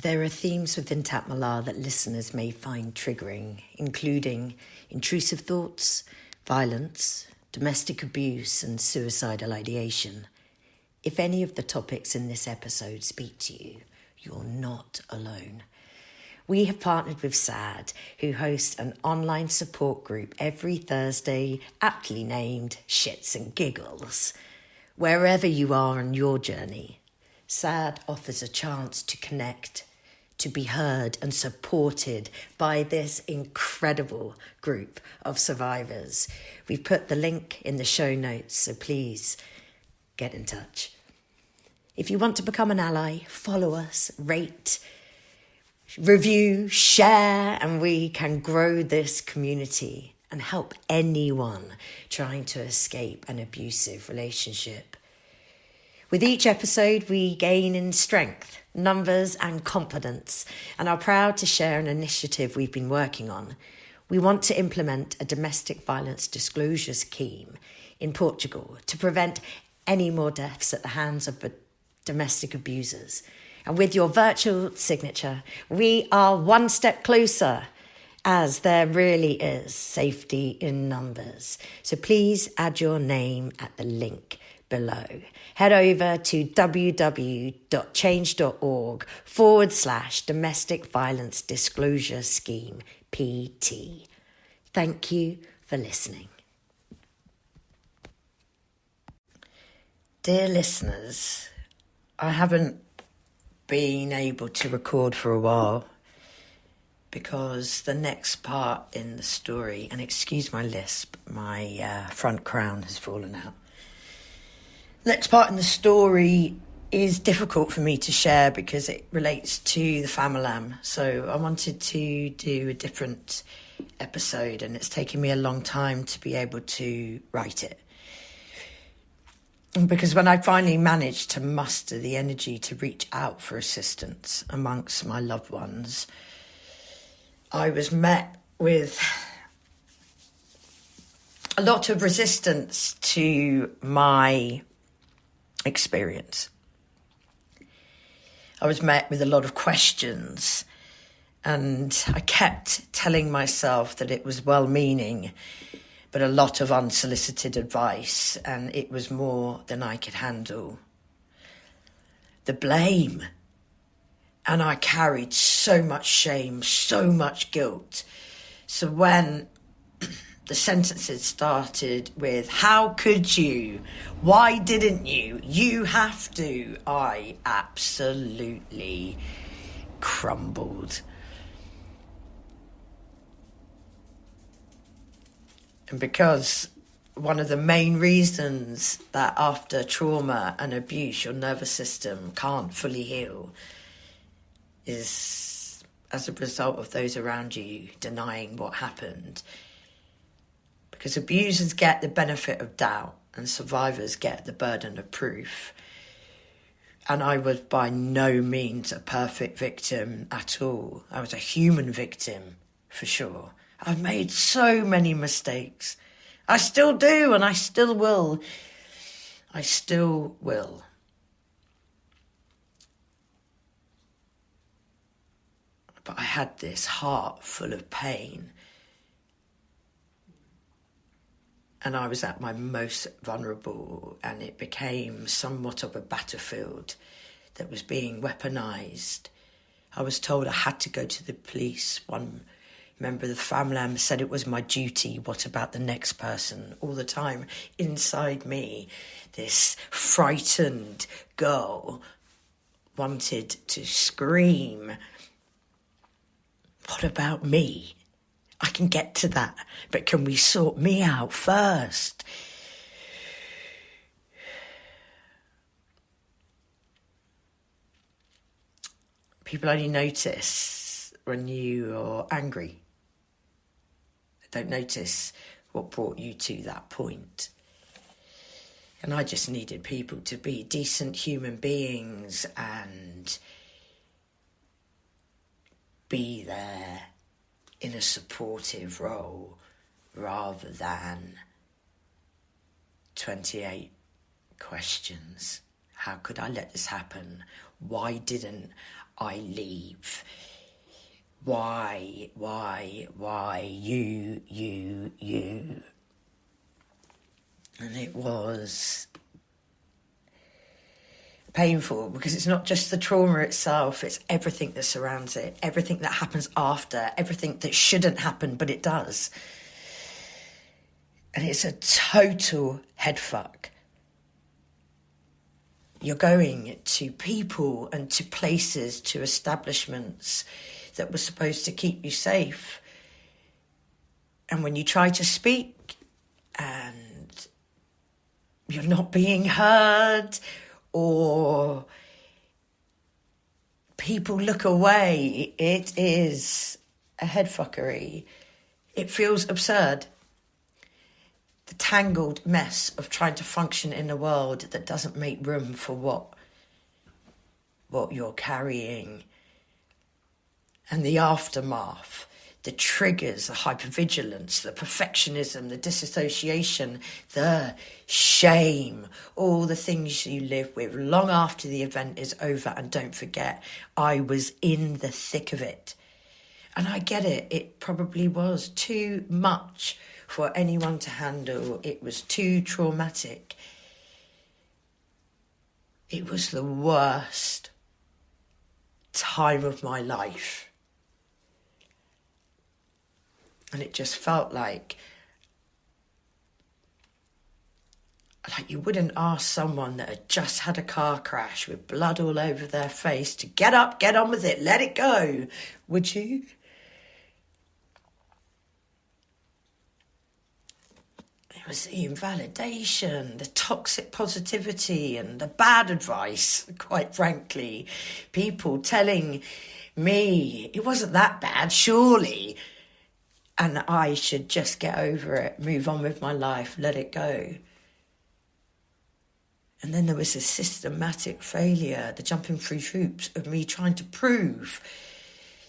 There are themes within Takmalah that listeners may find triggering, including intrusive thoughts, violence, domestic abuse, and suicidal ideation. If any of the topics in this episode speak to you, you're not alone. We have partnered with SAD, who host an online support group every Thursday, aptly named Shits and Giggles. Wherever you are on your journey, SAD offers a chance to connect, to be heard and supported by this incredible group of survivors. We've put the link in the show notes, so please get in touch. If you want to become an ally, follow us, rate, review, share, and we can grow this community and help anyone trying to escape an abusive relationship. With each episode, we gain in strength, numbers, and confidence, and are proud to share an initiative we've been working on. We want to implement a domestic violence disclosure scheme in Portugal to prevent any more deaths at the hands of domestic abusers. And with your virtual signature, we are one step closer, as there really is safety in numbers. So please add your name at the link below. Head over to www.change.org/domestic violence disclosure scheme PT. Thank you for listening. Dear listeners, I haven't been able to record for a while because the next part in the story, and excuse my lisp, my front crown has fallen out. Next part in the story is difficult for me to share because it relates to the family. So I wanted to do a different episode, and it's taken me a long time to be able to write it. Because when I finally managed to muster the energy to reach out for assistance amongst my loved ones, I was met with a lot of resistance to my experience. I was met with a lot of questions, and I kept telling myself that it was well-meaning, but a lot of unsolicited advice, and it was more than I could handle. The blame, and I carried so much shame, so much guilt. So when the sentences started with, how could you? Why didn't you? You have to. I absolutely crumbled. And because one of the main reasons that after trauma and abuse, your nervous system can't fully heal is as a result of those around you denying what happened. Because abusers get the benefit of doubt and survivors get the burden of proof. And I was by no means a perfect victim at all. I was a human victim, for sure. I've made so many mistakes. I still do, and I still will. I still will. But I had this heart full of pain. And I was at my most vulnerable, and it became somewhat of a battlefield that was being weaponised. I was told I had to go to the police. One member of the family said it was my duty. What about the next person? All the time inside me, this frightened girl wanted to scream. What about me? I can get to that, but can we sort me out first? People only notice when you are angry. They don't notice what brought you to that point. And I just needed people to be decent human beings and be there in a supportive role rather than 28 questions. How could I let this happen? Why didn't I leave. Why, you. And it was painful because it's not just the trauma itself, it's everything that surrounds it, everything that happens after, everything that shouldn't happen, but it does. And it's a total headfuck. You're going to people and to places, to establishments that were supposed to keep you safe. And when you try to speak and you're not being heard, or people look away, it is a headfuckery. It feels absurd. The tangled mess of trying to function in a world that doesn't make room for what you're carrying. And the aftermath, the triggers, the hypervigilance, the perfectionism, the disassociation, the shame, all the things you live with long after the event is over. And don't forget, I was in the thick of it. And I get it. It probably was too much for anyone to handle. It was too traumatic. It was the worst time of my life. And it just felt like you wouldn't ask someone that had just had a car crash with blood all over their face to get up, get on with it, let it go. Would you? It was the invalidation, the toxic positivity and the bad advice, quite frankly. People telling me it wasn't that bad, surely. And I should just get over it, move on with my life, let it go. And then there was a systematic failure, the jumping through hoops of me trying to prove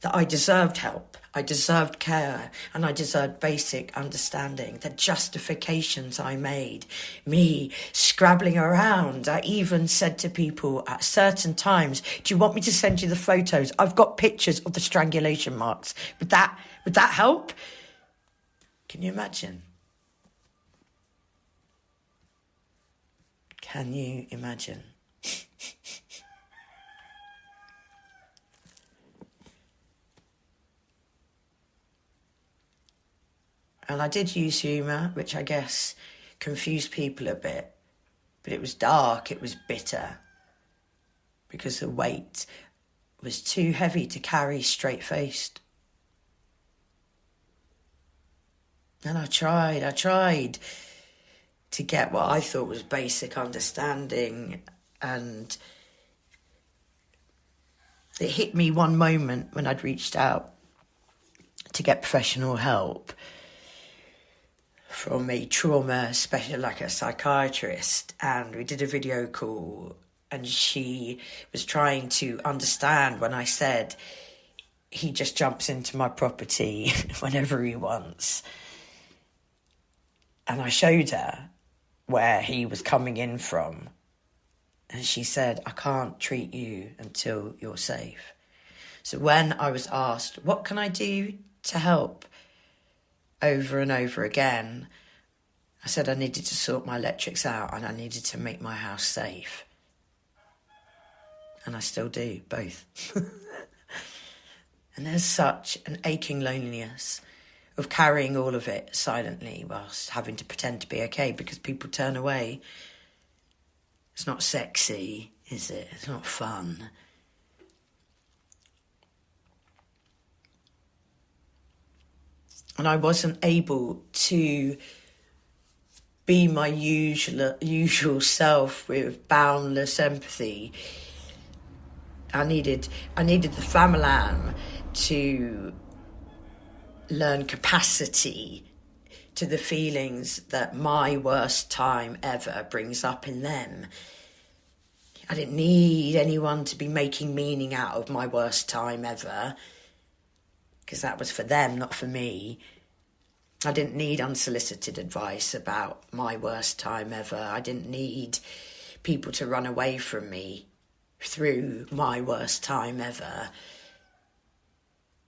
that I deserved help, I deserved care, and I deserved basic understanding. The justifications I made, me scrabbling around. I even said to people at certain times, do you want me to send you the photos? I've got pictures of the strangulation marks. Would that help? Can you imagine? Can you imagine? And I did use humour, which I guess confused people a bit. But it was dark, it was bitter. Because the weight was too heavy to carry straight-faced. And I tried to get what I thought was basic understanding. And it hit me one moment when I'd reached out to get professional help from a trauma specialist, like a psychiatrist, and we did a video call, and she was trying to understand when I said he just jumps into my property whenever he wants. And I showed her where he was coming in from, and she said, I can't treat you until you're safe. So when I was asked, what can I do to help? Over and over again, I said I needed to sort my electrics out and I needed to make my house safe. And I still do, both. And there's such an aching loneliness of carrying all of it silently whilst having to pretend to be okay because people turn away. It's not sexy, is it? It's not fun. And I wasn't able to be my usual self with boundless empathy. I needed the Famalam to learn capacity to the feelings that my worst time ever brings up in them. I didn't need anyone to be making meaning out of my worst time ever, because that was for them, not for me. I didn't need unsolicited advice about my worst time ever. I didn't need people to run away from me through my worst time ever.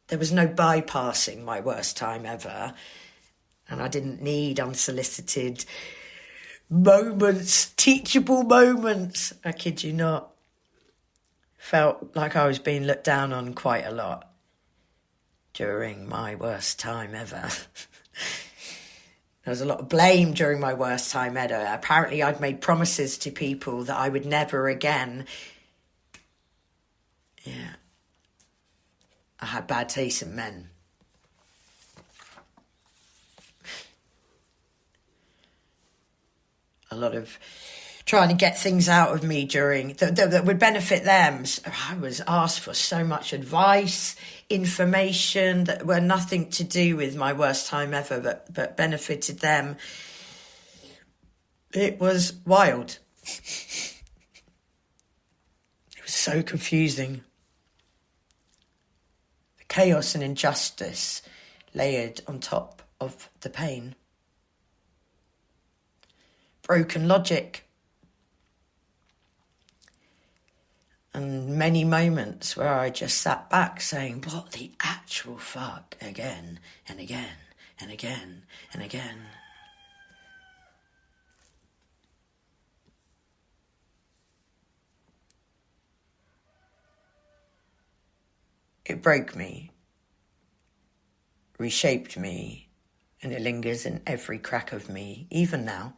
There was no bypassing my worst time ever. And I didn't need unsolicited moments, teachable moments. I kid you not. Felt like I was being looked down on quite a lot during my worst time ever. There was a lot of blame during my worst time ever. Apparently I'd made promises to people that I would never again. Yeah. I had bad taste in men. A lot of trying to get things out of me during that would benefit them. I was asked for so much advice, information that were nothing to do with my worst time ever, but benefited them. It was wild. It was so confusing. The chaos and injustice layered on top of the pain. Broken logic. And many moments where I just sat back saying, what the actual fuck, again and again and again and again. It broke me, reshaped me, and it lingers in every crack of me, even now.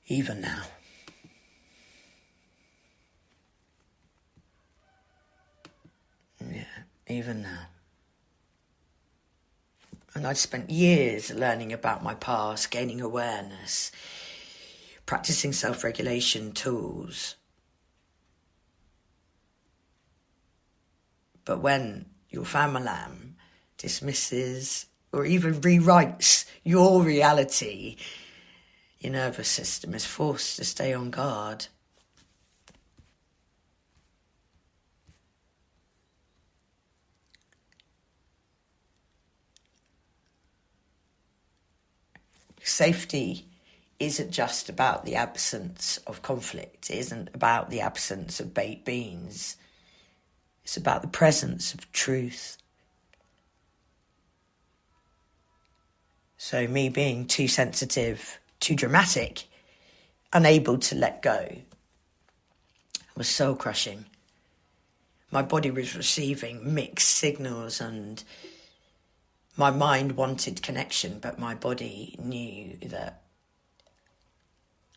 Even now. Yeah, even now. And I'd spent years learning about my past, gaining awareness, practicing self-regulation tools. But when your family dismisses or even rewrites your reality, your nervous system is forced to stay on guard. Safety isn't just about the absence of conflict. It isn't about the absence of baked beans. It's about the presence of truth. So me being too sensitive, too dramatic, unable to let go, was soul crushing. My body was receiving mixed signals and my mind wanted connection, but my body knew that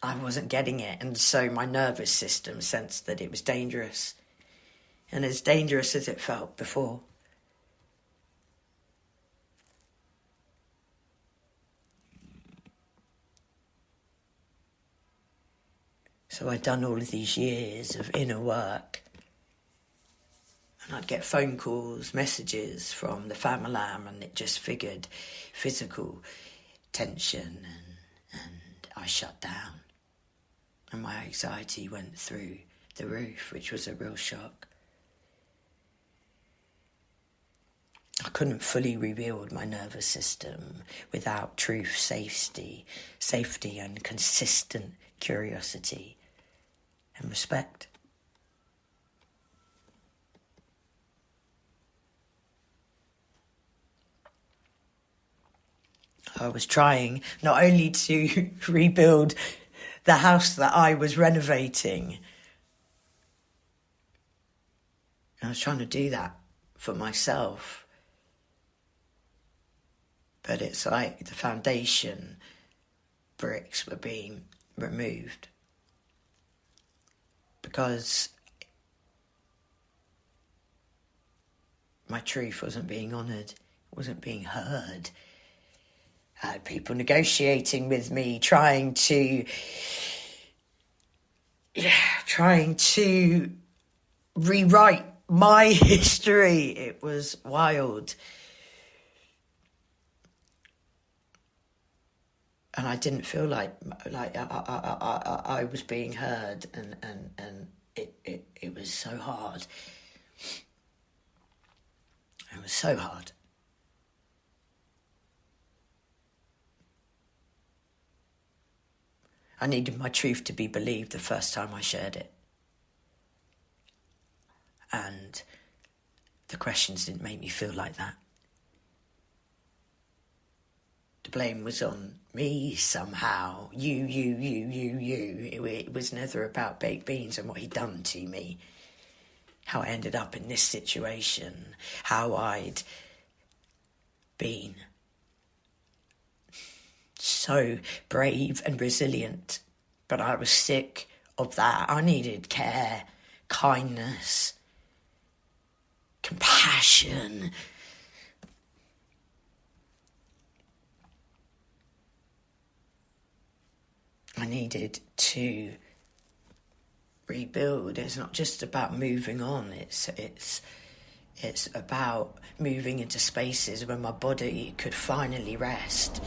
I wasn't getting it. And so my nervous system sensed that it was dangerous, and as dangerous as it felt before. So I'd done all of these years of inner work, and I'd get phone calls, messages from the family, and it just figured physical tension, and I shut down. And my anxiety went through the roof, which was a real shock. I couldn't fully rebuild my nervous system without truth, safety, and consistent curiosity and respect. I was trying not only to rebuild the house that I was renovating, I was trying to do that for myself. But it's like the foundation bricks were being removed because my truth wasn't being honoured, wasn't being heard. I had people negotiating with me, trying to rewrite my history. It was wild. And I didn't feel like I was being heard, and it was so hard. It was so hard. I needed my truth to be believed the first time I shared it. And the questions didn't make me feel like that. The blame was on me somehow. You. It was never about baked beans and what he'd done to me. How I ended up in this situation. How I'd been so brave and resilient. But I was sick of that. I needed care, kindness, compassion. I needed to rebuild. It's not just about moving on. It's about moving into spaces where my body could finally rest.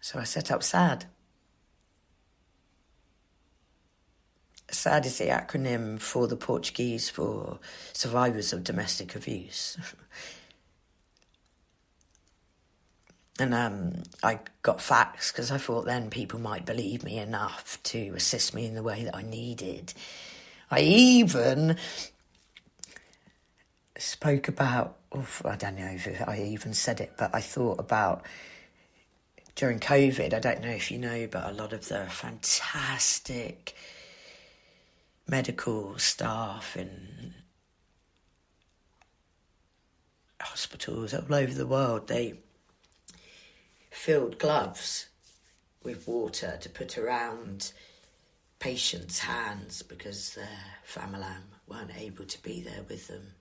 So I set up SAD. SAD is the acronym for the Portuguese for survivors of domestic abuse. And I got facts because I thought then people might believe me enough to assist me in the way that I needed. I even spoke about, I don't know if I even said it, but I thought about during COVID, I don't know if you know, but a lot of the fantastic medical staff in hospitals all over the world, they filled gloves with water to put around patients' hands because their family weren't able to be there with them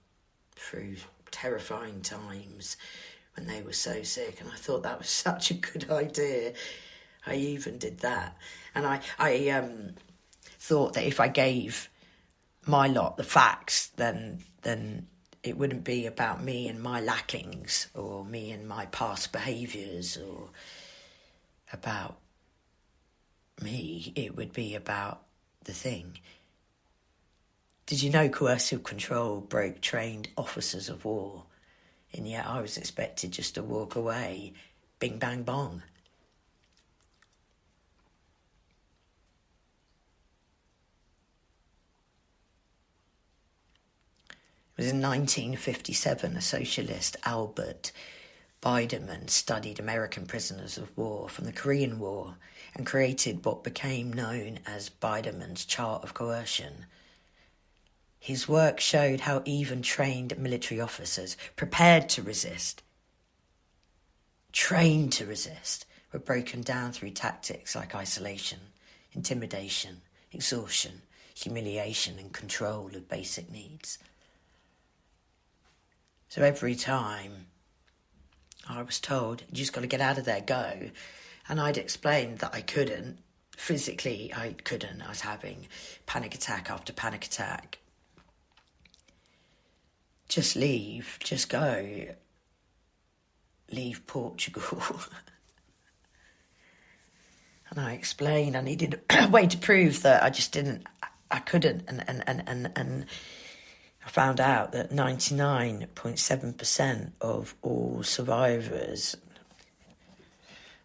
through terrifying times when they were so sick. And I thought that was such a good idea. I even did that. And I thought that if I gave my lot the facts, then it wouldn't be about me and my lackings or me and my past behaviours or about me. It would be about the thing. Did you know coercive control broke trained officers of war? And yet I was expected just to walk away. Bing, bang, bong. It was in 1957, a socialist, Albert Biderman, studied American prisoners of war from the Korean War and created what became known as Biderman's chart of coercion. His work showed how even trained military officers, prepared to resist, trained to resist, were broken down through tactics like isolation, intimidation, exhaustion, humiliation, and control of basic needs. So every time I was told, you just got to get out of there, go. And I'd explained that I couldn't. Physically, I couldn't. I was having panic attack after panic attack. Just leave, just go. Leave Portugal. And I explained I needed a way to prove that I couldn't. And I found out that 99.7% of all survivors,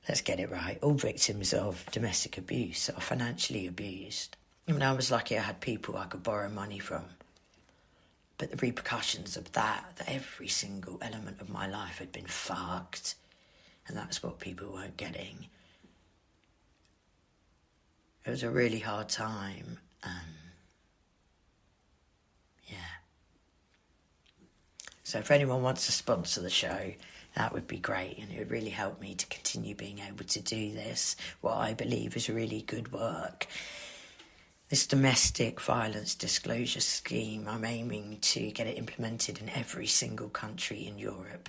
let's get it right, all victims of domestic abuse are financially abused. I mean, I was lucky I had people I could borrow money from. But the repercussions of that every single element of my life had been fucked. And that's what people weren't getting. It was a really hard time. So if anyone wants to sponsor the show, that would be great. And it would really help me to continue being able to do this, what I believe is really good work. This domestic violence disclosure scheme, I'm aiming to get it implemented in every single country in Europe.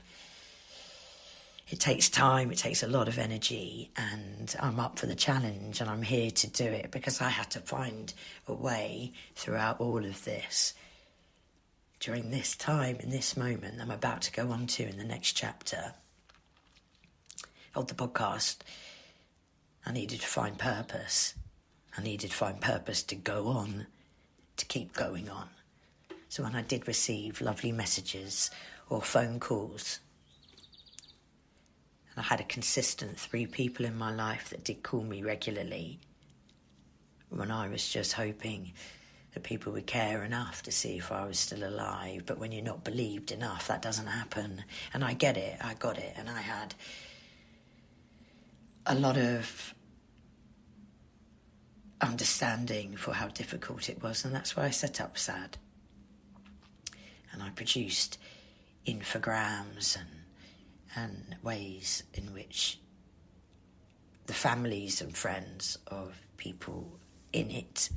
It takes time, it takes a lot of energy, and I'm up for the challenge, and I'm here to do it because I had to find a way throughout all of this. During this time, in this moment I'm about to go on to in the next chapter of the podcast, I needed to find purpose. I needed to find purpose to go on, to keep going on. So when I did receive lovely messages or phone calls, and I had a consistent 3 people in my life that did call me regularly, when I was just hoping that people would care enough to see if I was still alive. But when you're not believed enough, that doesn't happen. And I get it, I got it. And I had a lot of understanding for how difficult it was. And that's why I set up SAD. And I produced infograms and ways in which the families and friends of people in it,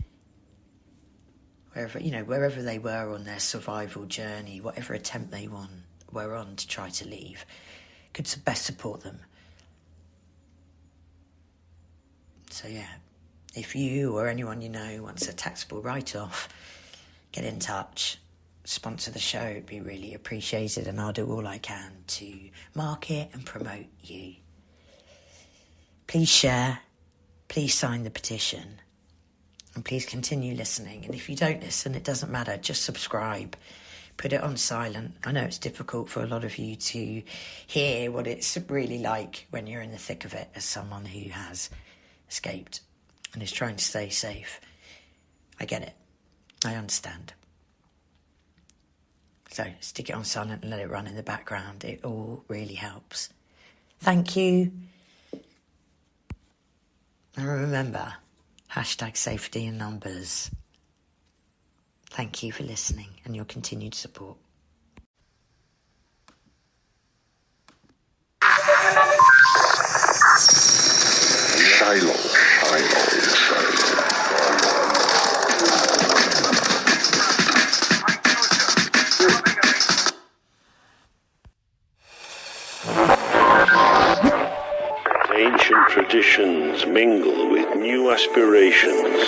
wherever they were on their survival journey, whatever attempt they were on to try to leave, could best support them. So yeah, if you or anyone you know wants a taxable write-off, get in touch, sponsor the show. It'd be really appreciated, and I'll do all I can to market and promote you. Please share, please sign the petition, and please continue listening. And if you don't listen, it doesn't matter, just subscribe. Put it on silent. I know it's difficult for a lot of you to hear what it's really like when you're in the thick of it as someone who has escaped and is trying to stay safe. I get it. I understand. So stick it on silent and let it run in the background. It all really helps. Thank you. And remember, #safety in numbers. Thank you for listening and your continued support. Shiloh. Ancient traditions mingle with new aspirations.